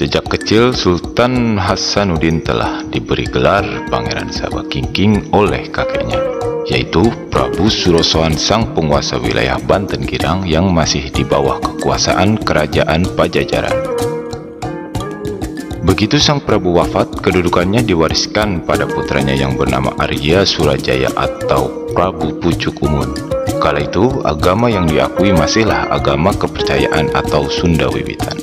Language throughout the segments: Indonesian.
Sejak kecil, Sultan Hasanuddin telah diberi gelar Pangeran Sabah Kingking oleh kakeknya, yaitu Prabu Surosoan, sang penguasa wilayah Banten Girang yang masih di bawah kekuasaan Kerajaan Pajajaran. Begitu sang Prabu wafat, kedudukannya diwariskan pada putranya yang bernama Arya Surajaya atau Prabu Pucuk Umun. Kala itu, agama yang diakui masihlah agama kepercayaan atau Sunda Wiwitan.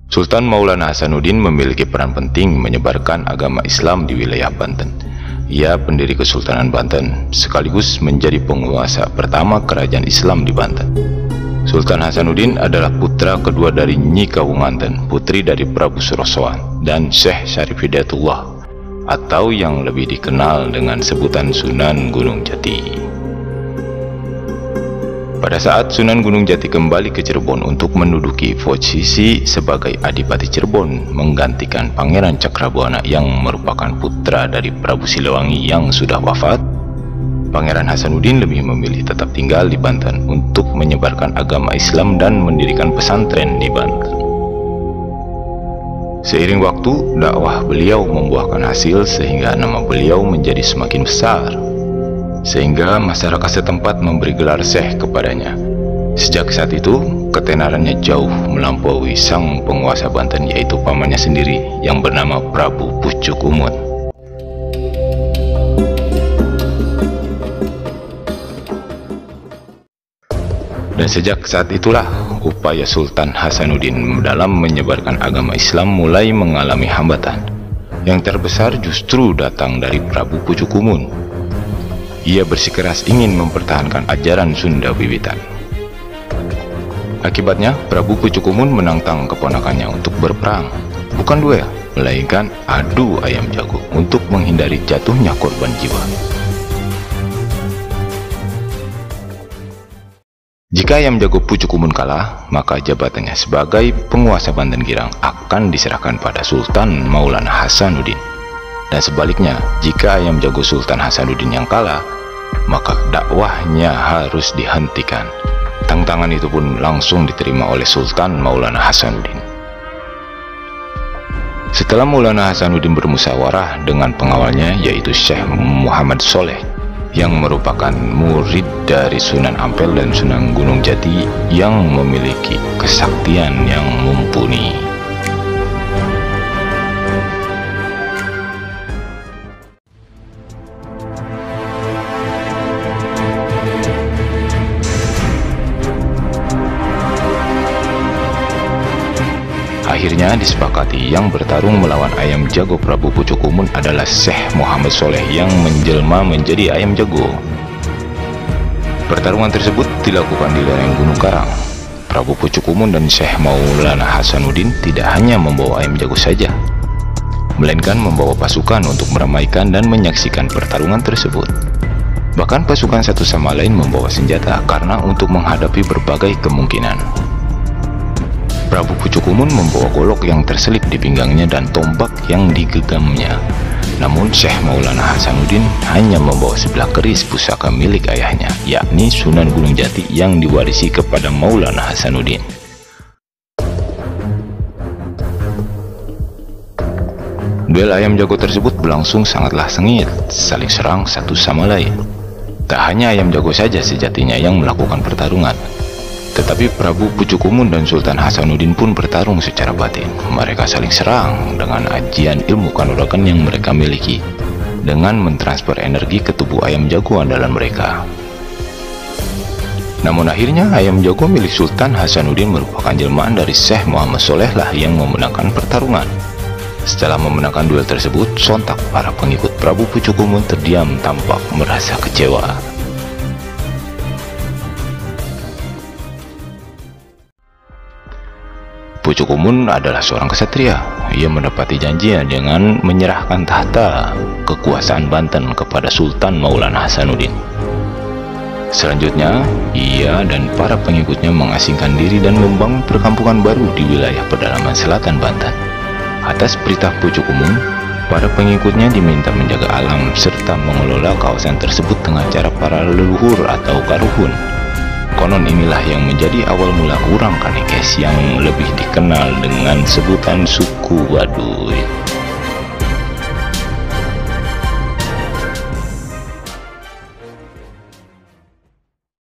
Sultan Maulana Hasanuddin memiliki peran penting menyebarkan agama Islam di wilayah Banten. Ia pendiri Kesultanan Banten, sekaligus menjadi penguasa pertama kerajaan Islam di Banten. Sultan Hasanuddin adalah putra kedua dari Nyi Kawunganten, putri dari Prabu Surosoan, dan Syekh Syarif Hidayatullah, atau yang lebih dikenal dengan sebutan Sunan Gunung Jati. Pada saat Sunan Gunung Jati kembali ke Cirebon untuk menduduki posisi sebagai Adipati Cirebon, menggantikan Pangeran Cakrabuana yang merupakan putra dari Prabu Siliwangi yang sudah wafat, Pangeran Hasanuddin lebih memilih tetap tinggal di Banten untuk menyebarkan agama Islam dan mendirikan pesantren di Banten. Seiring waktu, dakwah beliau membuahkan hasil sehingga nama beliau menjadi semakin besar, sehingga masyarakat setempat memberi gelar Syekh kepadanya. Sejak saat itu, ketenarannya jauh melampaui sang penguasa Banten, yaitu pamannya sendiri yang bernama Prabu Pucuk Umun. Dan sejak saat itulah upaya Sultan Hasanuddin dalam menyebarkan agama Islam mulai mengalami hambatan. Yang terbesar justru datang dari Prabu Pucuk Umun. Ia bersikeras ingin mempertahankan ajaran Sunda Wiwitan. Akibatnya, Prabu Pucuk Umun menantang keponakannya untuk berperang, bukan duel, melainkan adu ayam jago untuk menghindari jatuhnya korban jiwa. Jika ayam jago Pucuk Umun kalah, maka jabatannya sebagai penguasa Banten Girang akan diserahkan pada Sultan Maulana Hasanuddin. Dan sebaliknya, jika ayam jago Sultan Hasanuddin yang kalah, maka dakwahnya harus dihentikan. Tantangan itu pun langsung diterima oleh Sultan Maulana Hasanuddin. Setelah Maulana Hasanuddin bermusyawarah dengan pengawalnya, yaitu Syekh Muhammad Soleh, yang merupakan murid dari Sunan Ampel dan Sunan Gunung Jati yang memiliki kesaktian yang mumpuni. Akhirnya disepakati yang bertarung melawan ayam jago Prabu Pucuk Umun adalah Syekh Muhammad Soleh yang menjelma menjadi ayam jago. Pertarungan tersebut dilakukan di lereng Gunung Karang. Prabu Pucuk Umun dan Syekh Maulana Hasanuddin tidak hanya membawa ayam jago saja, melainkan membawa pasukan untuk meramaikan dan menyaksikan pertarungan tersebut. Bahkan pasukan satu sama lain membawa senjata karena untuk menghadapi berbagai kemungkinan. Prabu Pucuk Umun membawa golok yang terselip di pinggangnya dan tombak yang digenggamnya. Namun Syekh Maulana Hasanuddin hanya membawa sebilah keris pusaka milik ayahnya, yakni Sunan Gunung Jati yang diwarisi kepada Maulana Hasanuddin. Duel ayam jago tersebut berlangsung sangatlah sengit, saling serang satu sama lain. Tak hanya ayam jago saja sejatinya yang melakukan pertarungan, tetapi Prabu Pucuk Umun dan Sultan Hasanuddin pun bertarung secara batin. Mereka saling serang dengan ajian ilmu kanuragan yang mereka miliki, dengan mentransfer energi ke tubuh ayam jago andalan mereka. Namun akhirnya ayam jago milik Sultan Hasanuddin merupakan jelmaan dari Syekh Muhammad Soleh lah yang memenangkan pertarungan. Setelah memenangkan duel tersebut, sontak para pengikut Prabu Pucuk Umun terdiam tampak merasa kecewa. Pucuk Umun adalah seorang kesatria. Ia mendapati janji dengan menyerahkan tahta kekuasaan Banten kepada Sultan Maulana Hasanuddin. Selanjutnya, ia dan para pengikutnya mengasingkan diri dan membangun perkampungan baru di wilayah pedalaman selatan Banten. Atas perintah Pucuk Umun, para pengikutnya diminta menjaga alam serta mengelola kawasan tersebut dengan cara para leluhur atau karuhun. Konon inilah yang menjadi awal mula orang Kanikes yang lebih dikenal dengan sebutan suku Baduy.